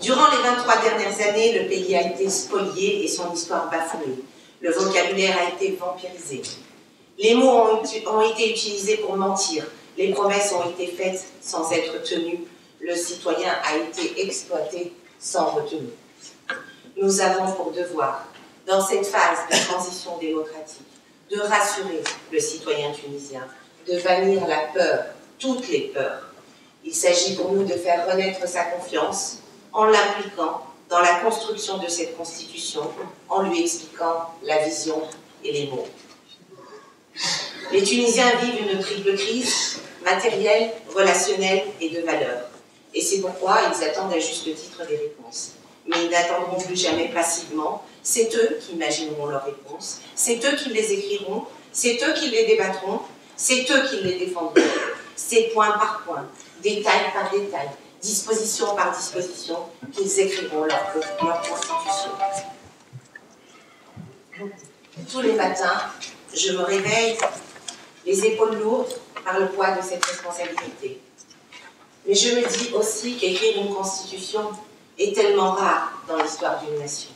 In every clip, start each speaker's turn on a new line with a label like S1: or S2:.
S1: Durant les 23 dernières années, le pays a été spolié et son histoire bafouée. Le vocabulaire a été vampirisé. Les mots ont été utilisés pour mentir. Les promesses ont été faites sans être tenues. Le citoyen a été exploité sans retenue. Nous avons pour devoir, dans cette phase de transition démocratique, de rassurer le citoyen tunisien, de bannir la peur, toutes les peurs. Il s'agit pour nous de faire renaître sa confiance en l'impliquant dans la construction de cette constitution, en lui expliquant la vision et les mots. Les Tunisiens vivent une triple crise, matérielle, relationnelle et de valeur. Et c'est pourquoi ils attendent à juste titre des réponses. Mais ils n'attendront plus jamais passivement. C'est eux qui imagineront leurs réponses, c'est eux qui les écriront, c'est eux qui les débattront, c'est eux qui les défendront. C'est point par point, détail par détail, disposition par disposition, qu'ils écriront leur constitution. Tous les matins, je me réveille, les épaules lourdes par le poids de cette responsabilité. Mais je me dis aussi qu'écrire une constitution est tellement rare dans l'histoire d'une nation.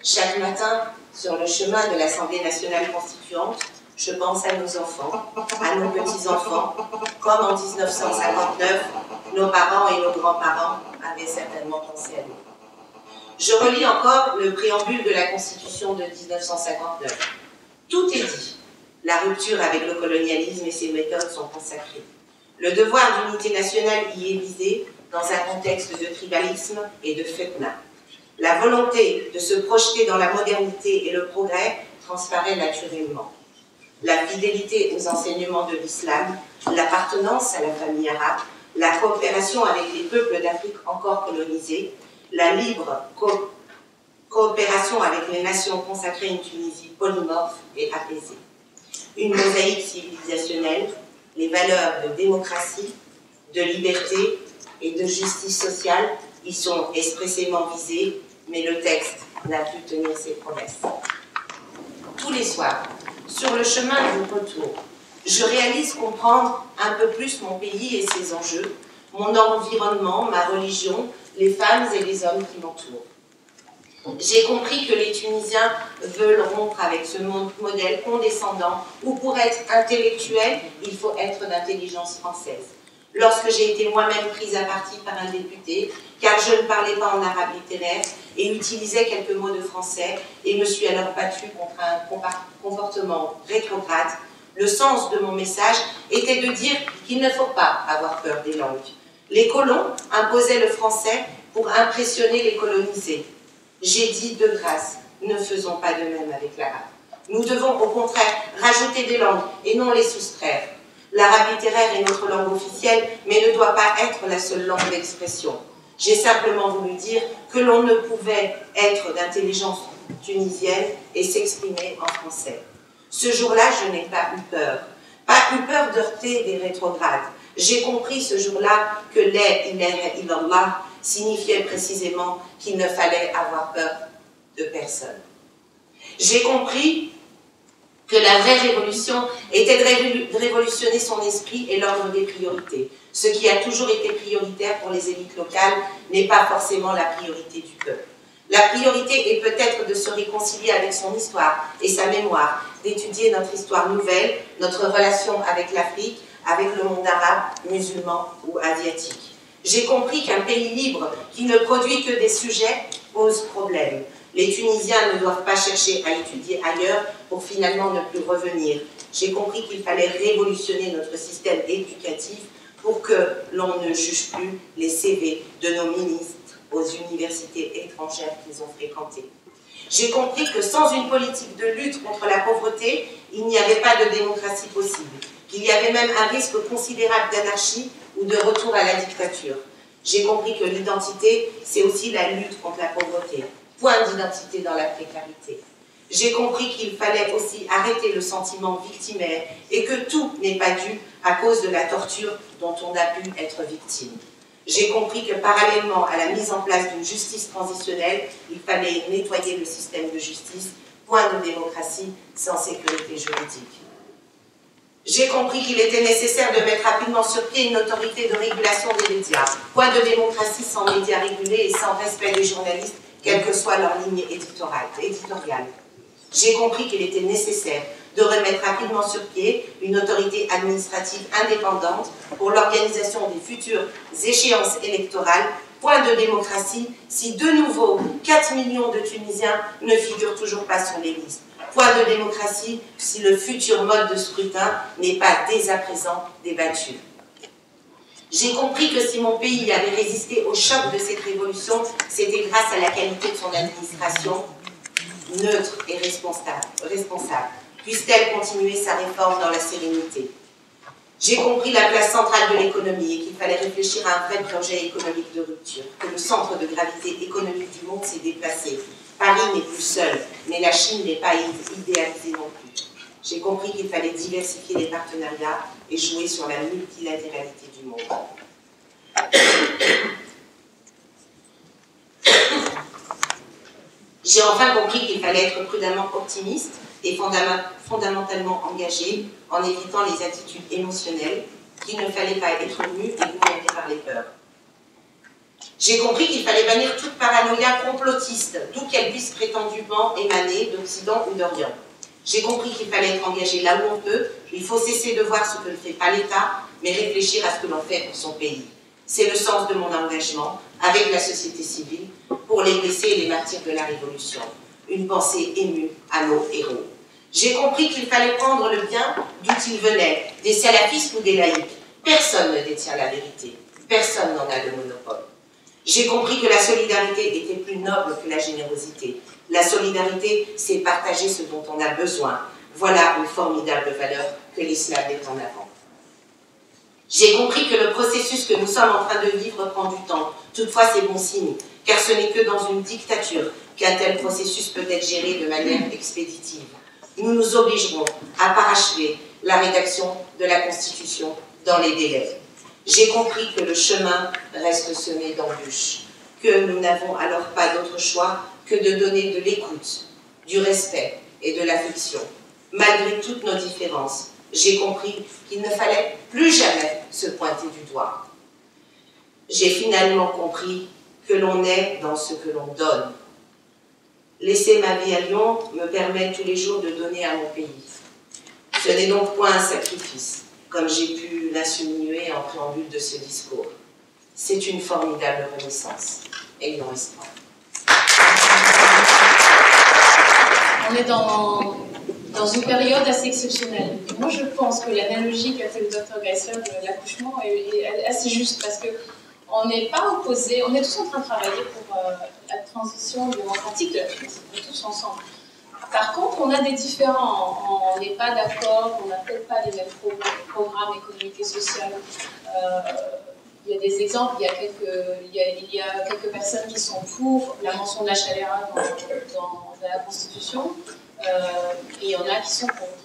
S1: Chaque matin, sur le chemin de l'Assemblée nationale constituante, je pense à nos enfants, à nos petits-enfants, comme en 1959, nos parents et nos grands-parents avaient certainement pensé à nous. Je relis encore le préambule de la Constitution de 1959. Tout est dit. La rupture avec le colonialisme et ses méthodes sont consacrées. Le devoir d'unité nationale y est visé dans un contexte de tribalisme et de fitna. La volonté de se projeter dans la modernité et le progrès transparaît naturellement. La fidélité aux enseignements de l'islam, l'appartenance à la famille arabe, la coopération avec les peuples d'Afrique encore colonisés, la libre coopération avec les nations consacrées à une Tunisie polymorphe et apaisée. Une mosaïque civilisationnelle, les valeurs de démocratie, de liberté et de justice sociale y sont expressément visées, mais le texte n'a pu tenir ses promesses. Tous les soirs, sur le chemin du retour, je réalise comprendre un peu plus mon pays et ses enjeux, mon environnement, ma religion, les femmes et les hommes qui m'entourent. J'ai compris que les Tunisiens veulent rompre avec ce modèle condescendant où pour être intellectuel, il faut être d'intelligence française. Lorsque j'ai été moi-même prise à partie par un député, car je ne parlais pas en arabe littéraire et utilisais quelques mots de français et me suis alors battue contre un comportement rétrograde, le sens de mon message était de dire qu'il ne faut pas avoir peur des langues. Les colons imposaient le français pour impressionner les colonisés. J'ai dit de grâce, ne faisons pas de même avec l'arabe. Nous devons au contraire rajouter des langues et non les soustraire. L'arabe littéraire est notre langue officielle, mais ne doit pas être la seule langue d'expression. J'ai simplement voulu dire que l'on ne pouvait être d'intelligence tunisienne et s'exprimer en français. Ce jour-là, je n'ai pas eu peur. Pas eu peur d'heurter des rétrogrades. J'ai compris ce jour-là que la ilaha illallah signifiait précisément qu'il ne fallait avoir peur de personne. J'ai compris que la vraie révolution était de révolutionner son esprit et l'ordre des priorités. Ce qui a toujours été prioritaire pour les élites locales n'est pas forcément la priorité du peuple. La priorité est peut-être de se réconcilier avec son histoire et sa mémoire, d'étudier notre histoire nouvelle, notre relation avec l'Afrique, avec le monde arabe, musulman ou asiatique. J'ai compris qu'un pays libre qui ne produit que des sujets pose problème. Les Tunisiens ne doivent pas chercher à étudier ailleurs pour finalement ne plus revenir. J'ai compris qu'il fallait révolutionner notre système éducatif pour que l'on ne juge plus les CV de nos ministres aux universités étrangères qu'ils ont fréquentées. J'ai compris que sans une politique de lutte contre la pauvreté, il n'y avait pas de démocratie possible, qu'il y avait même un risque considérable d'anarchie ou de retour à la dictature. J'ai compris que l'identité, c'est aussi la lutte contre la pauvreté. Point d'identité dans la précarité. J'ai compris qu'il fallait aussi arrêter le sentiment victimaire et que tout n'est pas dû à cause de la torture dont on a pu être victime. J'ai compris que parallèlement à la mise en place d'une justice transitionnelle, il fallait nettoyer le système de justice, point de démocratie sans sécurité juridique. J'ai compris qu'il était nécessaire de mettre rapidement sur pied une autorité de régulation des médias. Point de démocratie sans médias régulés et sans respect des journalistes, quelle que soit leur ligne éditoriale. J'ai compris qu'il était nécessaire de remettre rapidement sur pied une autorité administrative indépendante pour l'organisation des futures échéances électorales. Point de démocratie si de nouveau 4 millions de Tunisiens ne figurent toujours pas sur les listes. Point de démocratie si le futur mode de scrutin n'est pas dès à présent débattu. J'ai compris que si mon pays avait résisté au choc de cette révolution, c'était grâce à la qualité de son administration, neutre et responsable. Puisse-t-elle continuer sa réforme dans la sérénité. J'ai compris la place centrale de l'économie et qu'il fallait réfléchir à un vrai projet économique de rupture, que le centre de gravité économique du monde s'est déplacé. Paris n'est plus seul, mais la Chine n'est pas idéalisée non plus. J'ai compris qu'il fallait diversifier les partenariats et jouer sur la multilatéralité du monde. J'ai enfin compris qu'il fallait être prudemment optimiste et fondamentalement engagé en évitant les attitudes émotionnelles, qu'il ne fallait pas être mu et gouverné par les peurs. J'ai compris qu'il fallait bannir toute paranoïa complotiste, d'où qu'elle puisse prétendument émaner d'Occident ou d'Orient. J'ai compris qu'il fallait être engagé là où on peut, il faut cesser de voir ce que ne fait pas l'État, mais réfléchir à ce que l'on fait pour son pays. C'est le sens de mon engagement avec la société civile pour les blessés et les martyrs de la Révolution. Une pensée émue à nos héros. J'ai compris qu'il fallait prendre le bien d'où il venait, des salafistes ou des laïcs. Personne ne détient la vérité. Personne n'en a le monopole. J'ai compris que la solidarité était plus noble que la générosité. La solidarité, c'est partager ce dont on a besoin. Voilà une formidable valeur que l'islam met en avant. J'ai compris que le processus que nous sommes en train de vivre prend du temps. Toutefois, c'est bon signe, car ce n'est que dans une dictature qu'un tel processus peut être géré de manière expéditive. Nous nous obligerons à parachever la rédaction de la Constitution dans les délais. J'ai compris que le chemin reste semé d'embûches, que nous n'avons alors pas d'autre choix que de donner de l'écoute, du respect et de l'affection. Malgré toutes nos différences, j'ai compris qu'il ne fallait plus jamais se pointer du doigt. J'ai finalement compris que l'on est dans ce que l'on donne. Laisser ma vie à Lyon me permet tous les jours de donner à mon pays. Ce n'est donc point un sacrifice, comme j'ai pu l'insinuer en préambule de ce discours. C'est une formidable renaissance. Ayons espoir.
S2: On est dans une période assez exceptionnelle. Moi, je pense que l'analogie qu'a fait le Dr Geisler de l'accouchement est assez juste, parce qu'on n'est pas opposés, on est tous en train de travailler pour la transition démocratique de la Tunisie, on est tous ensemble. Par contre, on a des différends, on n'est pas d'accord, on n'a peut-être pas les mêmes programmes économiques et sociaux. Il y a des exemples, il y a quelques personnes qui sont pour la mention de la chaléra dans la Constitution, et il y en a qui sont contre.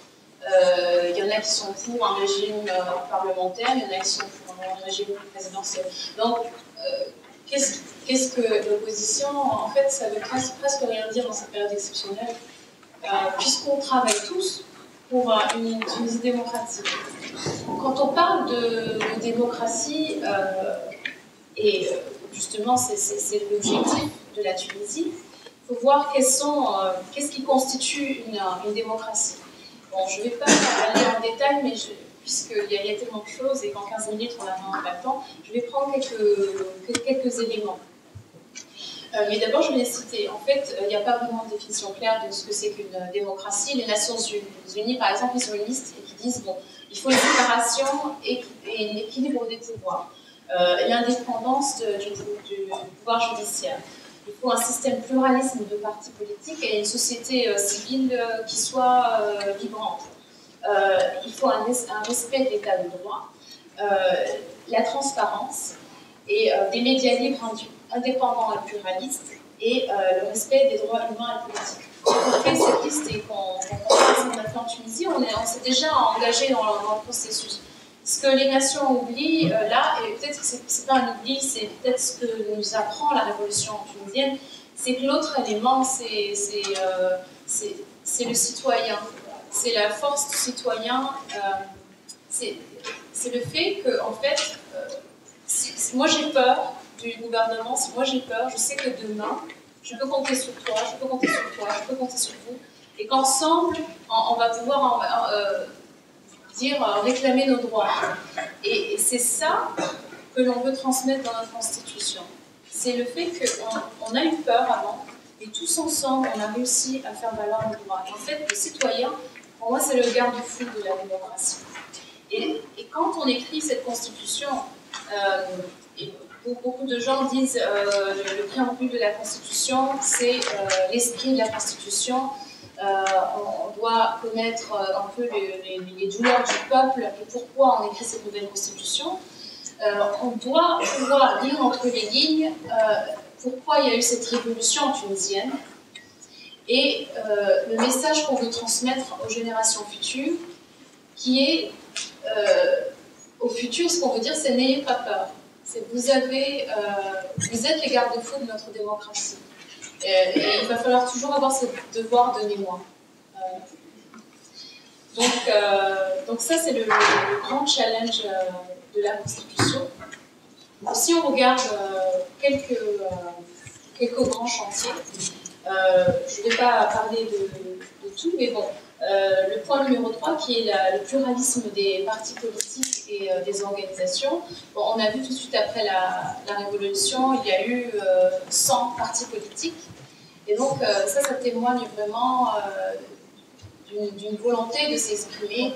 S2: Il y en a qui sont pour un régime parlementaire, il y en a qui sont pour un régime présidentiel. Donc, qu'est-ce que l'opposition, en fait, ça veut presque rien dire dans cette période exceptionnelle, puisqu'on travaille tous pour une Tunisie démocratique. Quand on parle de démocratie, et justement c'est l'objectif de la Tunisie, il faut voir qu'est-ce qui constitue une démocratie. Bon, je ne vais pas aller en détail, mais puisqu'il y a tellement de choses et qu'en 15 minutes on n'a vraiment pas le temps, je vais prendre quelques éléments. Mais d'abord, je vais les citer. En fait, il n'y a pas vraiment de définition claire de ce que c'est qu'une démocratie. Les Nations Unies, par exemple, ils ont une liste qui disent bon, il faut une séparation et un équilibre des pouvoirs, l'indépendance du pouvoir judiciaire. Il faut un système pluralisme de partis politiques et une société civile qui soit vibrante. Il faut un respect de l'état de droit, la transparence et des médias libres, indépendants et pluralistes, et le respect des droits humains et politiques. Quand on fait cette liste et qu'on passe maintenant en Tunisie, on s'est déjà engagé dans le processus. Ce que les nations oublient là, et peut-être que c'est pas un oubli, c'est peut-être ce que nous apprend la révolution tunisienne, c'est que l'autre élément, c'est le citoyen. C'est la force du citoyen c'est le fait que, en fait, si moi j'ai peur du gouvernement, si moi j'ai peur, je sais que demain, je peux compter sur toi, je peux compter sur toi, je peux compter sur vous, et qu'ensemble, on va pouvoir réclamer nos droits. Et c'est ça que l'on veut transmettre dans notre Constitution. C'est le fait qu'on a eu peur avant, et tous ensemble, on a réussi à faire valoir nos droits. Et en fait, le citoyen, pour moi, c'est le garde-fou de la démocratie. Et quand on écrit cette Constitution, beaucoup de gens disent le préambule de la Constitution, c'est l'esprit de la Constitution. On doit connaître un peu les douleurs du peuple et pourquoi on écrit cette nouvelle Constitution. On doit pouvoir lire entre les lignes pourquoi il y a eu cette révolution tunisienne et le message qu'on veut transmettre aux générations futures, qui est au futur, ce qu'on veut dire, c'est n'ayez pas peur. Vous êtes les garde-fous de notre démocratie. Et il va falloir toujours avoir ce devoir de mémoire. Donc ça, c'est le grand challenge de la Constitution. Si on regarde quelques grands chantiers, je ne vais pas parler de tout, mais bon, le point numéro 3, qui est le pluralisme des partis politiques et des organisations. Bon, on a vu tout de suite après la Révolution, il y a eu 100 partis politiques. Et donc, ça témoigne vraiment d'une volonté de s'exprimer.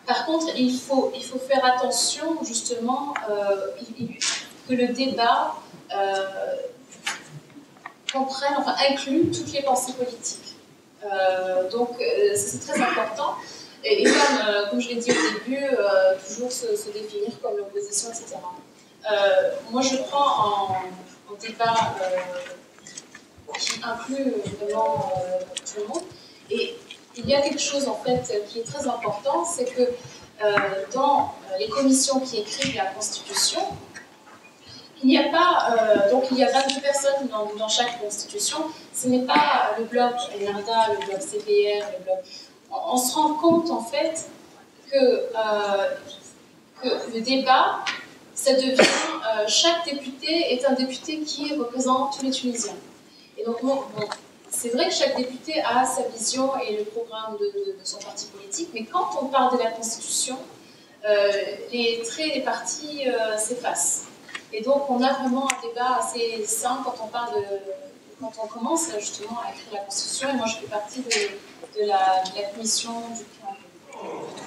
S2: Par contre, il faut faire attention, justement, que le débat inclut toutes les pensées politiques. Donc, c'est très important. Et comme je l'ai dit au début, toujours se définir comme l'opposition, etc. Moi, je prends en débat qui inclut vraiment tout le monde. Et il y a quelque chose, en fait, qui est très important, c'est que dans les commissions qui écrivent la Constitution, il n'y a pas, donc il y a 22 personnes dans chaque constitution, ce n'est pas le bloc NARDA, le bloc CPR, le bloc... On se rend compte en fait que le débat, ça devient, chaque député est un député qui représente tous les Tunisiens. Et donc c'est vrai que chaque député a sa vision et le programme de son parti politique, mais quand on parle de la Constitution, les traits des partis s'effacent. Et donc, on a vraiment un débat assez sain quand on commence justement à écrire la Constitution. Et moi, je fais partie de la commission du plan.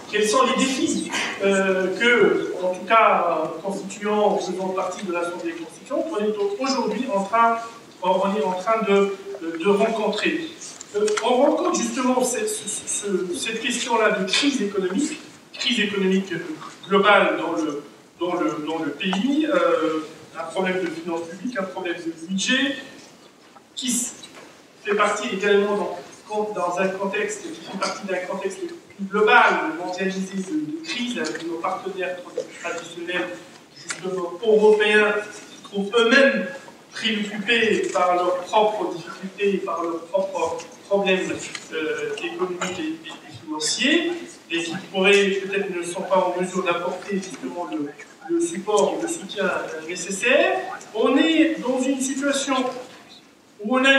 S3: Quels sont les défis que, en tout cas, constituants, faisant partie de l'Assemblée constituante, on est aujourd'hui en train de rencontrer? On rencontre justement cette question-là de crise économique globale dans le pays, un problème de finances publiques, un problème de budget, qui fait partie également dans un contexte qui fait partie d'un contexte plus global, mondialisé de crise, avec nos partenaires traditionnels, justement européens, qui se trouvent eux-mêmes préoccupés par leurs propres difficultés, par leurs propres problèmes économiques et financiers, et qui peut-être ne sont pas en mesure d'apporter justement le support, le soutien nécessaire. On est dans une situation où on a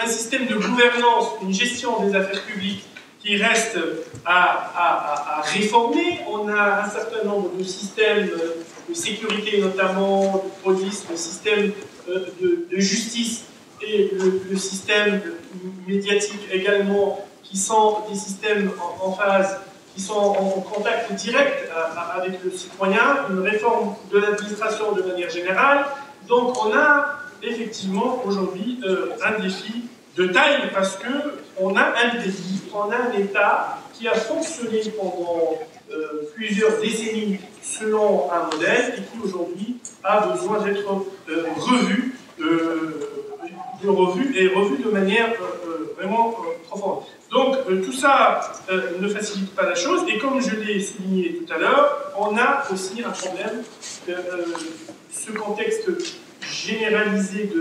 S3: un système de gouvernance, une gestion des affaires publiques qui reste à réformer. On a un certain nombre de systèmes de sécurité, notamment de police, le système de justice et le système médiatique également, qui sont des systèmes en phase, qui sont en contact direct avec le citoyen, une réforme de l'administration de manière générale. Donc on a effectivement aujourd'hui un défi de taille, parce qu'on a un État qui a fonctionné pendant plusieurs décennies selon un modèle et qui aujourd'hui a besoin d'être revu de manière vraiment profonde. Donc tout ça ne facilite pas la chose, et comme je l'ai souligné tout à l'heure, on a aussi un problème, ce contexte généralisé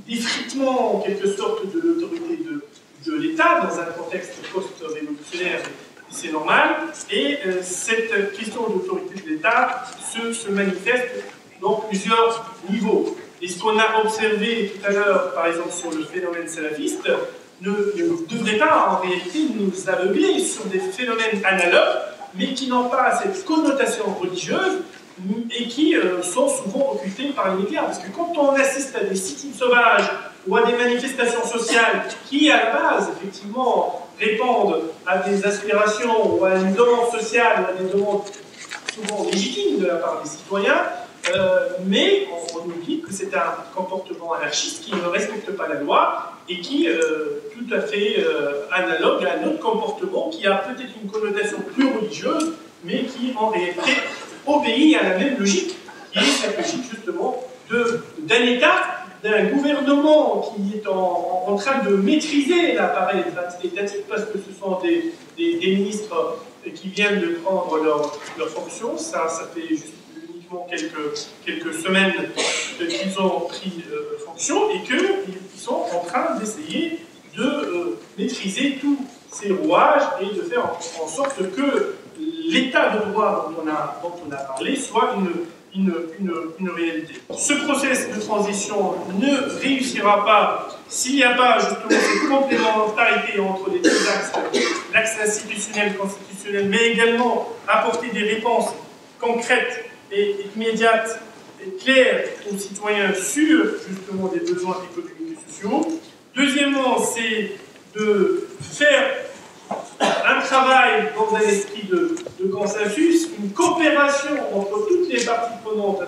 S3: d'effritement en quelque sorte de l'autorité de l'État dans un contexte post-révolutionnaire c'est normal, et cette question d'autorité de l'État se manifeste dans plusieurs niveaux. Et ce qu'on a observé tout à l'heure, par exemple sur le phénomène salafiste, ne devrait pas en réalité nous aveugler sur des phénomènes analogues, mais qui n'ont pas cette connotation religieuse et qui sont souvent occultés par les médias. Parce que quand on assiste à des sit-ins sauvages ou à des manifestations sociales qui, à la base, effectivement, répondent à des aspirations ou à une demande sociale, ou à des demandes souvent légitimes de la part des citoyens, mais on oublie que c'est un comportement anarchiste qui ne respecte pas la loi et qui est tout à fait analogue à un autre comportement qui a peut-être une connotation plus religieuse, mais qui en réalité obéit à la même logique, qui est cette logique justement d'un État, d'un gouvernement qui est en train de maîtriser l'appareil étatique, parce que ce sont des ministres qui viennent de prendre leur fonction. Ça fait juste uniquement quelques semaines qu'ils ont pris fonction et qu'ils sont en train d'essayer de maîtriser tous ces rouages et de faire en sorte que l'état de droit dont on a parlé soit une réalité. Ce processus de transition ne réussira pas s'il n'y a pas justement cette complémentarité entre les deux axes, l'axe institutionnel, constitutionnel, mais également apporter des réponses concrètes et immédiates et claires aux citoyens sur justement des besoins économiques et sociaux. Deuxièmement, c'est de faire un travail dans un esprit de consensus, une coopération entre toutes les parties prenantes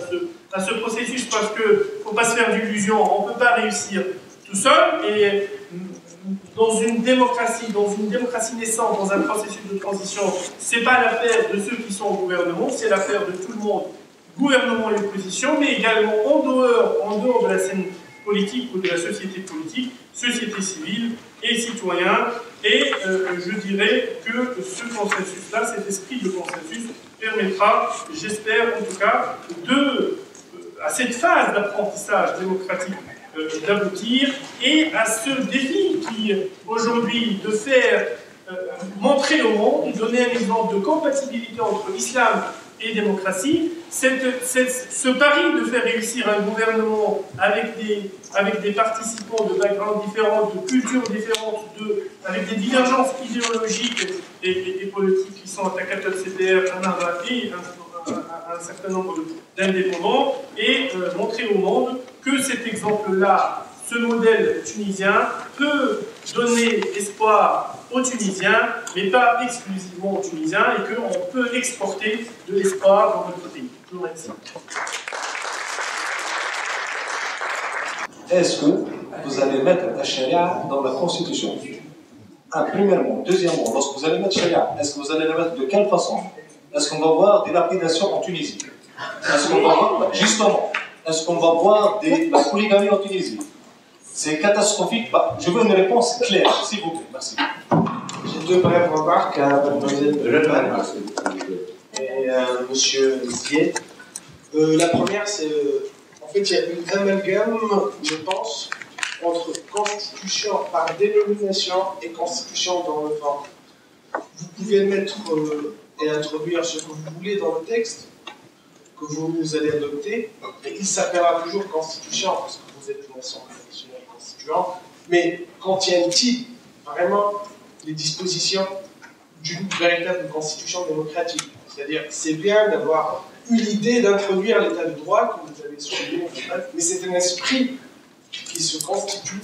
S3: à ce processus, parce qu'il ne faut pas se faire d'illusions, on ne peut pas réussir tout seul, et dans une démocratie naissante, dans un processus de transition, ce n'est pas l'affaire de ceux qui sont au gouvernement, c'est l'affaire de tout le monde, gouvernement et opposition, mais également en dehors de la scène politique ou de la société politique, société civile et citoyens. Et je dirais que ce consensus-là, cet esprit de consensus, permettra, j'espère en tout cas, à cette phase d'apprentissage démocratique d'aboutir, et à ce défi qui, aujourd'hui, de faire montrer au monde, donner un exemple de compatibilité entre islam et démocratie, ce pari de faire réussir un gouvernement avec des participants de backgrounds différents, de cultures différentes, avec des divergences idéologiques et politiques qui sont à 14 CPR, et un certain nombre d'indépendants, et montrer au monde que cet exemple-là, ce modèle tunisien, peut donner espoir aux Tunisiens, mais pas exclusivement aux Tunisiens, et qu'on peut exporter de l'espoir dans notre pays. Je vous remercie.
S4: Est-ce que vous allez mettre la charia dans la Constitution? Premièrement. Deuxièmement, lorsque vous allez mettre charia, est-ce que vous allez la mettre de quelle façon? Est-ce qu'on va voir des lapidations en Tunisie? Est-ce qu'on va voir, justement, est-ce qu'on va voir la polygamie en Tunisie? C'est catastrophique. Je veux une réponse claire, s'il vous plaît. Merci.
S5: J'ai deux brèves remarques à mademoiselle Leman et monsieur Zied. La première, c'est en fait, il y a une amalgame, je pense, entre constitution par dénomination et constitution dans le fond. Vous pouvez mettre et introduire ce que vous voulez dans le texte que vous allez adopter, et il s'appellera toujours constitution parce que vous êtes une nation constitutionnelle constituante, mais contient-il vraiment les dispositions d'une véritable constitution démocratique? C'est-à-dire, c'est bien d'avoir eu l'idée d'introduire l'état de droit, comme vous avez souligné, mais c'est un esprit qui se constitue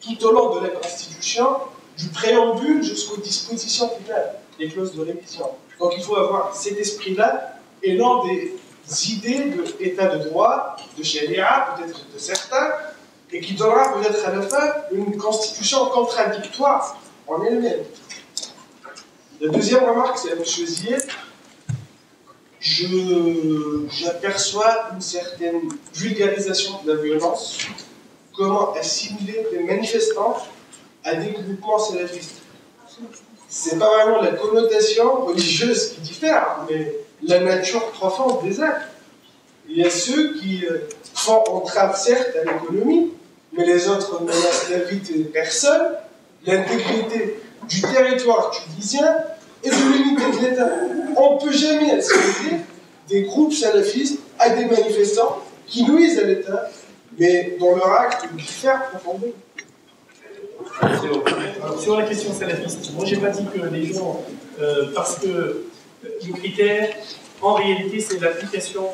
S5: tout au long de la Constitution, du préambule jusqu'aux dispositions finales, les clauses de révision. Donc il faut avoir cet esprit-là, et non des idées de l'état de droit, de charia, peut-être de certains, et qui donnera peut-être à la fin une constitution contradictoire en elle-même. La deuxième remarque, c'est à M. Zied. J'aperçois une certaine vulgarisation de la violence. Comment assimiler des manifestants à des groupements salafistes? C'est pas vraiment la connotation religieuse qui diffère, mais la nature profonde des actes. Il y a ceux qui font entrave certes à l'économie, mais les autres menacent la vie de personne, l'intégrité du territoire tunisien, et de l'unité de l'État. On ne peut jamais assimiler des groupes salafistes à des manifestants qui nuisent à l'État, mais dont leur acte diffère profondément.
S3: Alors, sur la question salafiste, moi j'ai pas dit que les gens, parce que le critère, en réalité, c'est l'application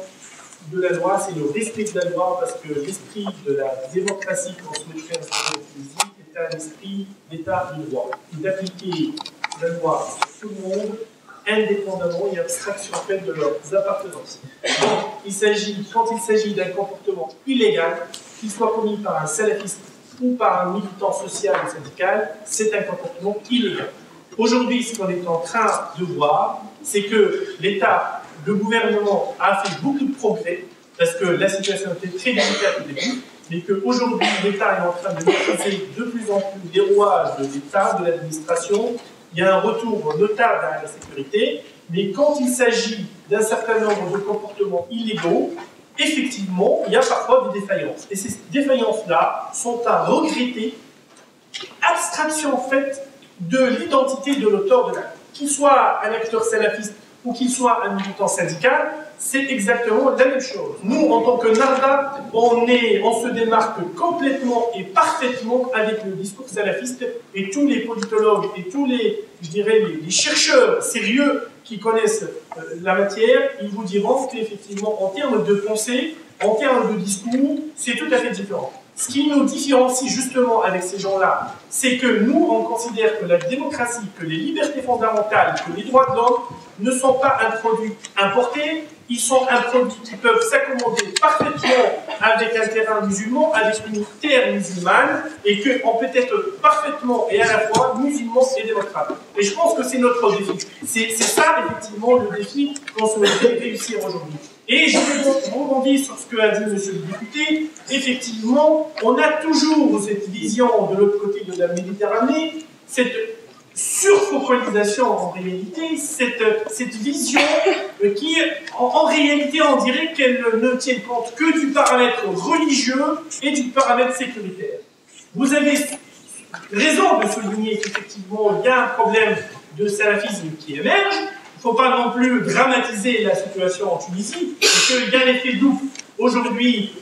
S3: de la loi, c'est le respect de la loi, parce que l'esprit de la démocratie qu'on souhaiterait installer en Tunisie est un esprit d'état de droit, et d'appliquer la loi sur tout le monde, indépendamment et abstraction faite de leurs appartenances. Donc, quand il s'agit d'un comportement illégal, qu'il soit commis par un salafiste ou par un militant social ou syndical, c'est un comportement illégal. Aujourd'hui, ce qu'on est en train de voir, c'est que l'État, le gouvernement a fait beaucoup de progrès, parce que la situation était très délicate au début, mais qu'aujourd'hui, l'État est en train de maîtriser de plus en plus les rouages de l'État, de l'administration. Il y a un retour notable à la sécurité, mais quand il s'agit d'un certain nombre de comportements illégaux, effectivement, il y a parfois des défaillances. Et ces défaillances-là sont à regretter, abstraction faite de l'identité de l'auteur de l'acte. Qu'il soit un acteur salafiste ou qu'il soit un militant syndical, c'est exactement la même chose. Nous, en tant que NARDA, on se démarque complètement et parfaitement avec le discours salafiste, et tous les politologues et tous les, je dirais, les chercheurs sérieux qui connaissent la matière, ils vous diront qu'effectivement, en termes de pensée, en termes de discours, c'est tout à fait différent. Ce qui nous différencie justement avec ces gens-là, c'est que nous, on considère que la démocratie, que les libertés fondamentales, que les droits de l'homme ne sont pas un produit importé, ils sont un produit qui peuvent s'accommoder parfaitement avec un terrain musulman, avec une terre musulmane, et qu'on peut être parfaitement et à la fois musulman et démocrate. Et je pense que c'est notre défi. C'est ça, effectivement, le défi qu'on souhaiterait réussir aujourd'hui. Et je rebondis sur ce que a dit monsieur le député. Effectivement, on a toujours cette vision de l'autre côté de la Méditerranée, cette surfocalisation en réalité, cette vision qui, en réalité, on dirait qu'elle ne tient compte que du paramètre religieux et du paramètre sécuritaire. Vous avez raison de souligner qu'effectivement, il y a un problème de salafisme qui émerge. Il ne faut pas non plus dramatiser la situation en Tunisie, parce qu'il y a l'effet double aujourd'hui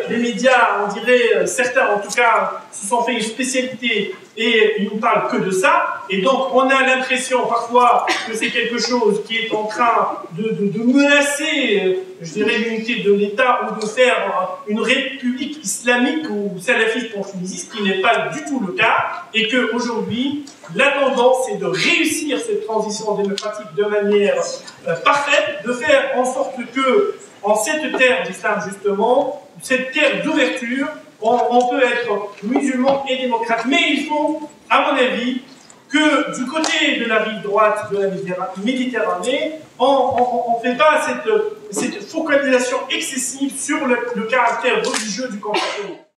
S3: les médias, on dirait, certains en tout cas, se sont fait une spécialité et ils ne parlent que de ça. Et donc, on a l'impression parfois que c'est quelque chose qui est en train de menacer, je dirais, l'unité de l'État ou de faire une république islamique ou salafiste en Tunisie, ce qui n'est pas du tout le cas. Et qu'aujourd'hui, la tendance, c'est de réussir cette transition démocratique de manière parfaite, de faire en sorte que, en cette terre d'islam justement, cette terre d'ouverture, on peut être musulman et démocrate. Mais il faut, à mon avis, que du côté de la rive droite de la Méditerranée, on ne fait pas cette focalisation excessive sur le caractère religieux du comportement.